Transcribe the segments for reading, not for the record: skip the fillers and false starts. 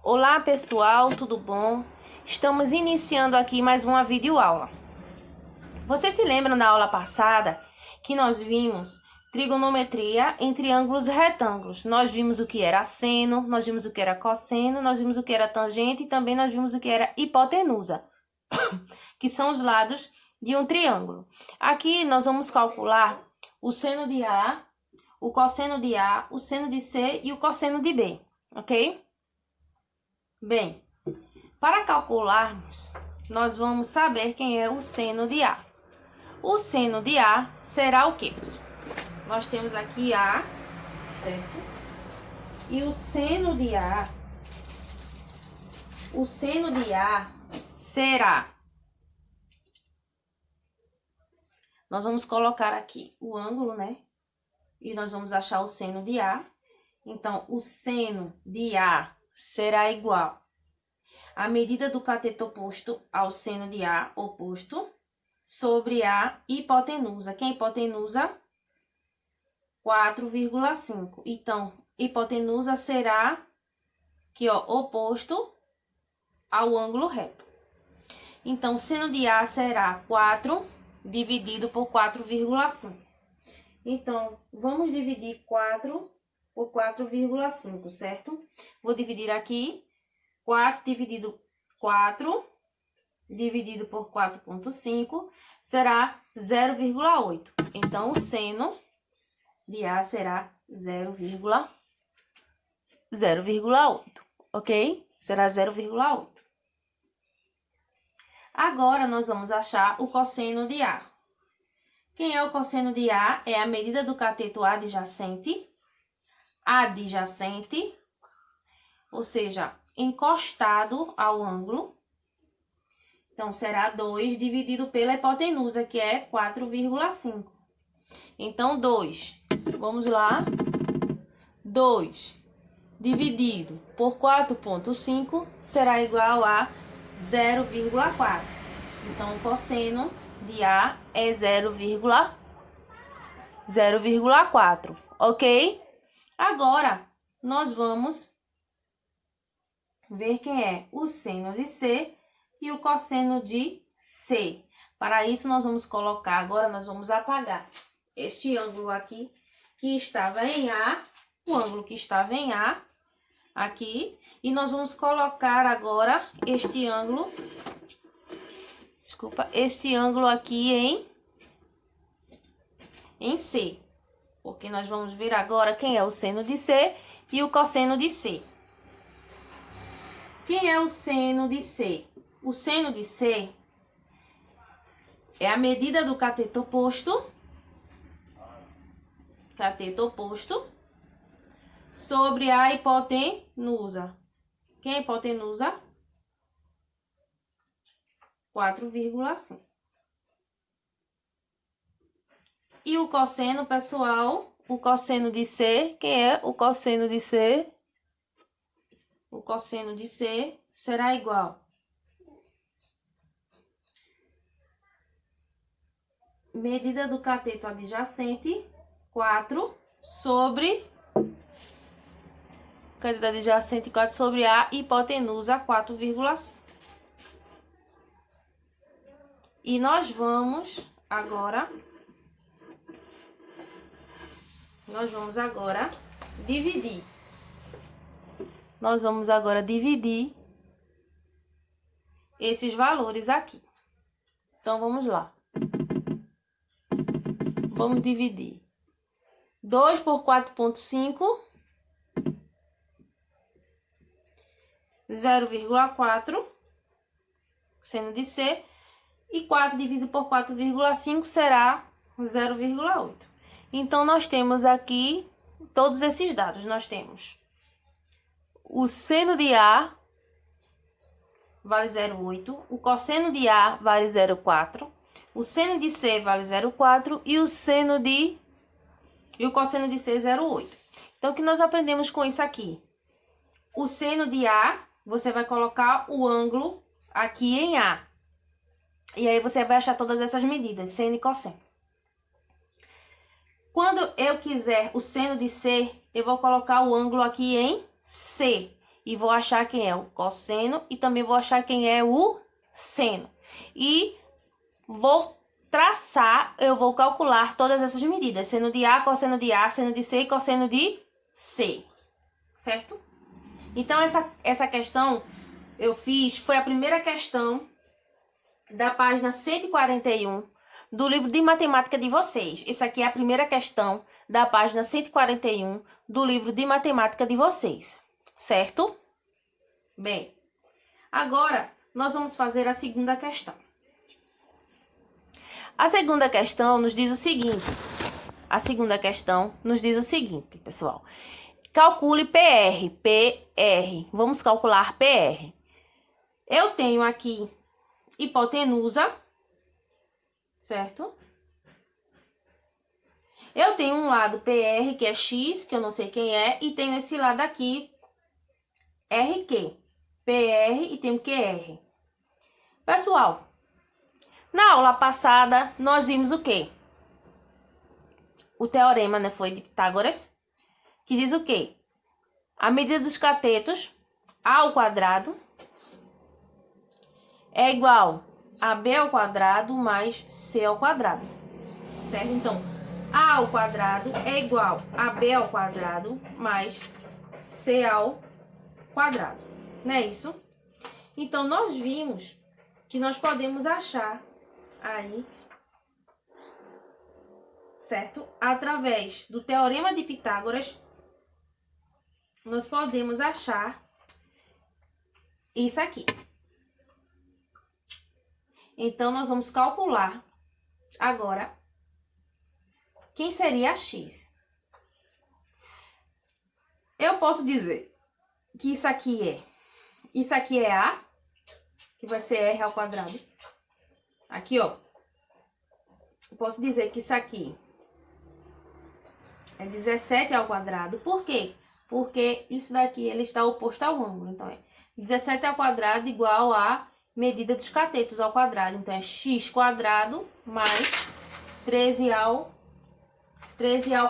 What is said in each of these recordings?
Olá pessoal, tudo bom? Estamos iniciando aqui mais uma videoaula. Vocês se lembram da aula passada que nós vimos trigonometria em triângulos retângulos? Nós vimos o que era seno, nós vimos o que era cosseno, nós vimos o que era tangente e também nós vimos o que era hipotenusa, que são os lados de um triângulo. Aqui nós vamos calcular o seno de A, o cosseno de A, o seno de C e o cosseno de B, ok? Bem, para calcularmos, nós vamos saber quem é o seno de A. O seno de A será o quê, pessoal? Nós temos aqui A, certo? E o seno de A será... Nós vamos colocar aqui o ângulo, né? E nós vamos achar o seno de A. Então, o seno de A será igual à medida do cateto oposto ao seno de A oposto sobre a hipotenusa. Que é a hipotenusa? 4,5. Então, hipotenusa será aqui, ó, oposto ao ângulo reto. Então, o seno de A será 4 dividido por 4,5. Então, vamos dividir 4 por 4,5, certo? Vou dividir aqui 4 dividido por 4,5 será 0,8. Então, o seno de A será 0,8, ok? Será 0,8. Agora, nós vamos achar o cosseno de A. Quem é o cosseno de A? É a medida do cateto adjacente, ou seja, encostado ao ângulo. Então, será 2 dividido pela hipotenusa, que é 4,5. Então, 2, vamos lá, 2 dividido por 4,5 será igual a 0,4. Então, o cosseno de A é 0,4, ok? Agora, nós vamos ver quem é o seno de C e o cosseno de C. Para isso, nós vamos colocar, agora nós vamos apagar este ângulo aqui, que estava em A, o ângulo que estava em A, aqui, e nós vamos colocar agora este ângulo, este ângulo aqui em C, porque nós vamos ver agora quem é o seno de C e o cosseno de C. Quem é o seno de C? O seno de C é a medida do cateto oposto sobre a hipotenusa. Quem é a hipotenusa? 4,5. E o cosseno, pessoal, o cosseno de C, quem é o cosseno de C? O cosseno de C será igual medida do cateto adjacente, 4 sobre cateto adjacente 4 sobre a hipotenusa 4,5. E nós vamos agora dividir. Nós vamos agora dividir esses valores aqui. Então, vamos lá. Vamos dividir 2 por 4,5, 0,4, seno de C, e 4 dividido por 4,5 será 0,8. Então, nós temos aqui todos esses dados. Nós temos o seno de A vale 0,8, o cosseno de A vale 0,4, o seno de C vale 0,4 e o cosseno de C 0,8. Então, o que nós aprendemos com isso aqui? O seno de A, você vai colocar o ângulo aqui em A. E aí, você vai achar todas essas medidas, seno e cosseno. Quando eu quiser o seno de C, eu vou colocar o ângulo aqui em C. e vou achar quem é o cosseno e também vou achar quem é o seno. E vou traçar, eu vou calcular todas essas medidas, seno de A, cosseno de A, seno de C e cosseno de C, certo? Então, essa questão eu fiz, foi a primeira questão da página 141 do livro de matemática de vocês. Essa aqui é a primeira questão da página 141 do livro de matemática de vocês, certo? Bem, agora nós vamos fazer a segunda questão. A segunda questão nos diz o seguinte. A segunda questão nos diz o seguinte, pessoal. Calcule PR. PR. Vamos calcular PR. Eu tenho aqui hipotenusa, certo? Eu tenho um lado PR, que é X, que eu não sei quem é, e tenho esse lado aqui, RQ. PR e tenho QR. Pessoal, na aula passada, nós vimos o quê? O teorema, né, foi de Pitágoras, que diz o quê? A medida dos catetos, A ao quadrado, é igual a B ao quadrado mais C ao quadrado, certo? Então, A ao quadrado é igual a B ao quadrado mais C ao quadrado, não é isso? Então, nós vimos que nós podemos achar aí, certo? Através do teorema de Pitágoras, nós podemos achar isso aqui. Então, nós vamos calcular agora quem seria a X. Eu posso dizer que isso aqui é A, que vai ser R ao quadrado. Aqui, ó. Eu posso dizer que isso aqui é 17 ao quadrado. Por quê? Porque isso daqui, ele está oposto ao ângulo. Então, é 17 ao quadrado igual a medida dos catetos ao quadrado. Então, é x quadrado mais 13 ao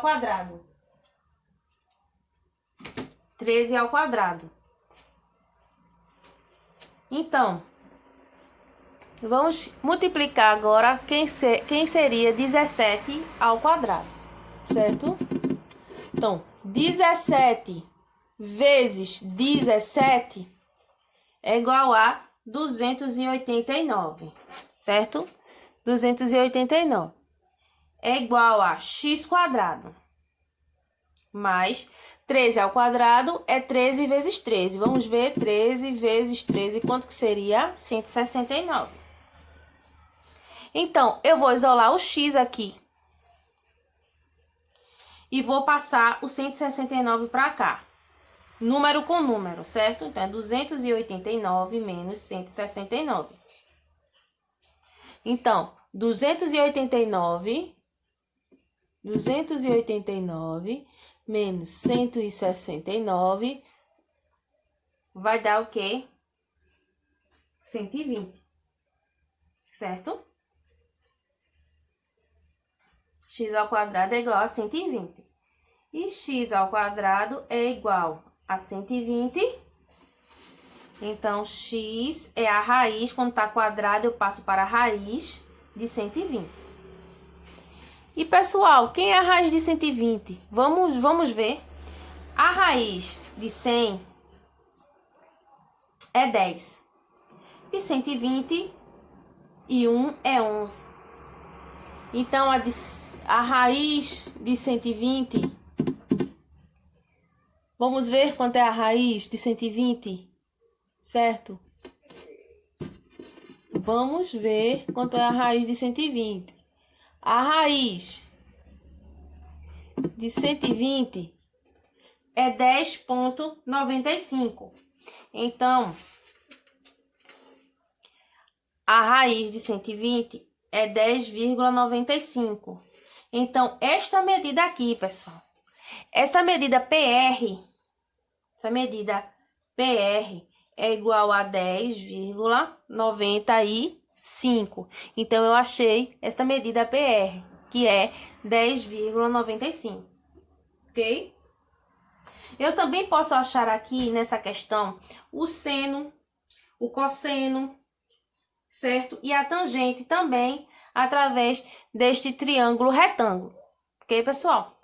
quadrado. 13 ao quadrado. Então, vamos multiplicar agora quem seria 17 ao quadrado, certo? Então, 17 vezes 17 é igual a 289, certo? 289 é igual a x quadrado mais 13 ao quadrado é 13 vezes 13. Vamos ver 13 vezes 13, quanto que seria? 169. Então, eu vou isolar o x aqui e vou passar o 169 para cá. Número com número, certo? Então, é 289 menos 169. Então, 289 menos 169 vai dar o quê? 120, certo? X ao quadrado é igual a 120. E x ao quadrado é igual a 120. Então, x é a raiz. Quando está quadrado, eu passo para a raiz de 120. E, pessoal, quem é a raiz de 120? Vamos ver. A raiz de 100 é 10. De 120 e 1 é 11. Então, a raiz de 120... Vamos ver quanto é a raiz de 120, certo? Vamos ver quanto é a raiz de 120. A raiz de 120 é 10,95. Então, a raiz de 120 é 10,95. Então, esta medida aqui, pessoal, esta medida PR, é igual a 10,95. Então, eu achei esta medida PR, que é 10,95. Ok? Eu também posso achar aqui nessa questão o seno, o cosseno, certo? E a tangente também através deste triângulo retângulo. Ok, pessoal?